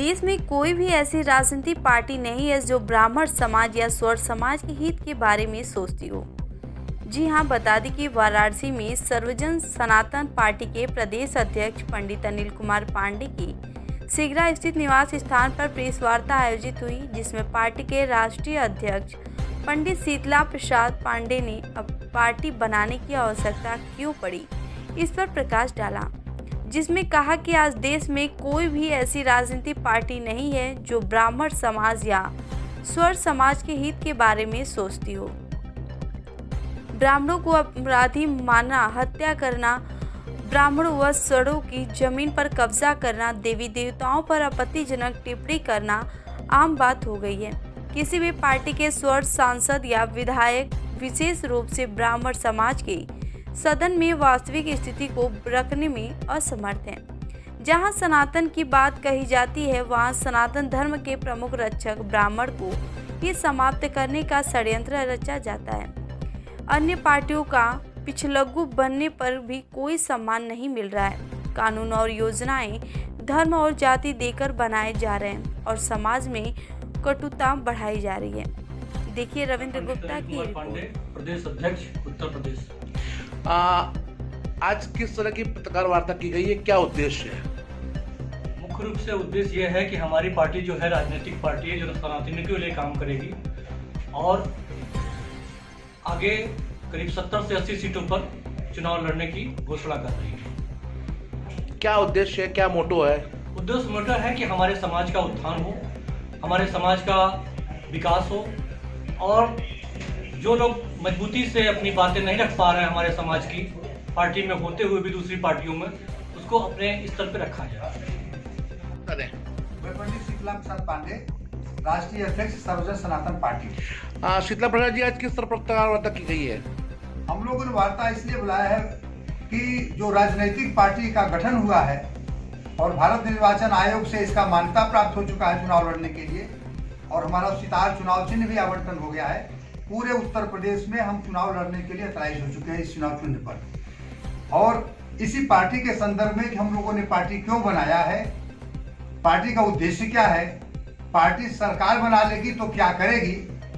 देश में कोई भी ऐसी राजनीतिक पार्टी नहीं है जो ब्राह्मण समाज या स्वर समाज के हित के बारे में सोचती हो। जी हां, बता दें कि वाराणसी में सर्वजन सनातन पार्टी के प्रदेश अध्यक्ष पंडित अनिल कुमार पांडे की सिगरा स्थित निवास स्थान पर प्रेस वार्ता आयोजित हुई, जिसमें पार्टी के राष्ट्रीय अध्यक्ष पंडित शीतला प्रसाद पांडे ने अब पार्टी बनाने की आवश्यकता क्यों पड़ी, इस पर प्रकाश डाला, जिसमें कहा कि आज देश में कोई भी ऐसी राजनीतिक पार्टी नहीं है जो ब्राह्मण समाज या स्वर समाज के हित के बारे में सोचती हो। ब्राह्मणों को अपराधी मानना, हत्या करना, ब्राह्मण व स्वरों की जमीन पर कब्जा करना, देवी देवताओं पर आपत्तिजनक टिप्पणी करना आम बात हो गई है। किसी भी पार्टी के स्वर सांसद या विधायक विशेष रूप से ब्राह्मण समाज के सदन में वास्तविक स्थिति को रखने में असमर्थ हैं। जहां सनातन की बात कही जाती है, वहां सनातन धर्म के प्रमुख रक्षक ब्राह्मण को ये समाप्त करने का षड्यंत्र रचा जाता है। अन्य पार्टियों का पिछलग्गू बनने पर भी कोई सम्मान नहीं मिल रहा है। कानून और योजनाएं धर्म और जाति देकर बनाए जा रहे हैं और समाज में कटुता बढ़ाई जा रही है। देखिए रविंद्र गुप्ता की रिपोर्ट। प्रदेश अध्यक्ष उत्तर प्रदेश। आज किस तरह की पत्रकार वार्ता की गई है, क्या उद्देश्य है? मुख्य रूप से उद्देश्य यह है कि हमारी पार्टी जो है राजनीतिक पार्टी है जो सनातनियों के लिए काम करेगी और आगे करीब 70 से 80 सीटों पर चुनाव लड़ने की घोषणा कर रही है। क्या उद्देश्य है, क्या मोटो है? उद्देश्य मोटो है कि हमारे समाज का उत्थान हो, हमारे समाज का विकास हो और जो लोग मजबूती से अपनी बातें नहीं रख पा रहे हैं हमारे समाज की, पार्टी में होते हुए भी दूसरी पार्टियों में, उसको अपने स्तर पर रखा जाए। मैं पंडित शीतला प्रसाद पांडे, राष्ट्रीय अध्यक्ष सर्वजन सनातन पार्टी। शीतला प्रसाद जी, आज किस तरह पत्रकार वार्ता की गई है? हम लोगों ने वार्ता इसलिए बुलाया है कि जो राजनीतिक पार्टी का गठन हुआ है और भारत निर्वाचन आयोग से इसका मान्यता प्राप्त हो चुका है चुनाव लड़ने के लिए और हमारा सितार चुनाव चिन्ह भी आवंटन हो गया है। पूरे उत्तर प्रदेश में हम चुनाव लड़ने के लिए अथराइज हो चुके हैं इस चुनाव चिन्ह पर। और इसी पार्टी के संदर्भ में कि हम लोगों ने पार्टी क्यों बनाया है, पार्टी का उद्देश्य क्या है, पार्टी सरकार बना लेगी तो क्या करेगी,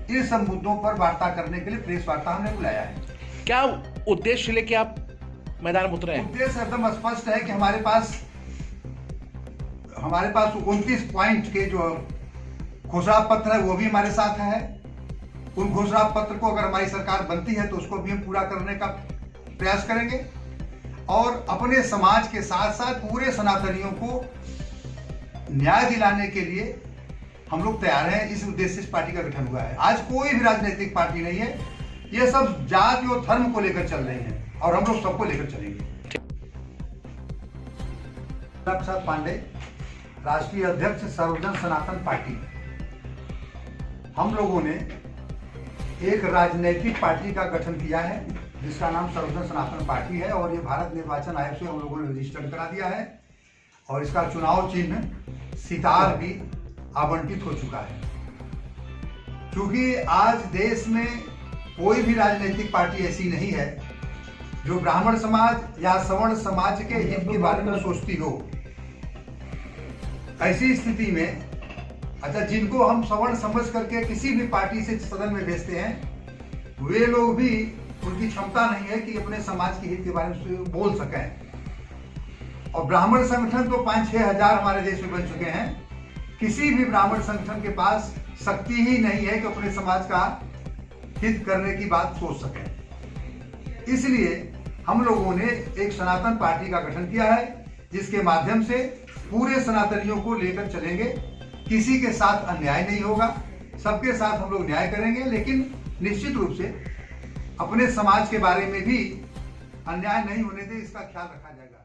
इन सब मुद्दों पर वार्ता करने के लिए प्रेस वार्ता हमने बुलाया है। क्या उद्देश्य लेके आप मैदान में उतरे हैं? उद्देश्य एकदम स्पष्ट है कि हमारे पास 29 पॉइंट के जो घोषणा पत्र है वो भी हमारे साथ है। उन घोषणा पत्र को अगर हमारी सरकार बनती है तो उसको भी हम पूरा करने का प्रयास करेंगे और अपने समाज के साथ साथ पूरे सनातनियों को न्याय दिलाने के लिए हम लोग तैयार हैं। इस उद्देश्य से इस पार्टी का गठन हुआ है। आज कोई भी राजनीतिक पार्टी नहीं है, ये सब जाति और धर्म को लेकर चल रही है और हम लोग सबको लेकर चलेंगे। प्रसाद पांडे, राष्ट्रीय अध्यक्ष सर्वजन सनातन पार्टी। हम लोगों ने एक राजनीतिक पार्टी का गठन किया है जिसका नाम सर्वजन सनातन पार्टी है और ये भारत निर्वाचन आयोग से हम लोगों ने रजिस्टर्ड करा दिया है और इसका चुनाव चिन्ह सितार भी आवंटित हो चुका है। क्योंकि आज देश में कोई भी राजनीतिक पार्टी ऐसी नहीं है जो ब्राह्मण समाज या सवर्ण समाज के हित के बारे में सोचती हो। ऐसी स्थिति में जिनको हम सवर्ण समझ करके किसी भी पार्टी से सदन में भेजते हैं, वे लोग भी, उनकी क्षमता नहीं है कि अपने समाज के हित के बारे में बोल सकें। और ब्राह्मण संगठन तो 5-6 हजार हमारे देश में बन चुके हैं। किसी भी ब्राह्मण संगठन के पास शक्ति ही नहीं है कि अपने समाज का हित करने की बात सोच सके। इसलिए हम लोगों ने एक सनातन पार्टी का गठन किया है जिसके माध्यम से पूरे सनातनियों को लेकर चलेंगे। किसी के साथ अन्याय नहीं होगा, सबके साथ हम लोग न्याय करेंगे, लेकिन निश्चित रूप से अपने समाज के बारे में भी अन्याय नहीं होने दे, इसका ख्याल रखा जाएगा।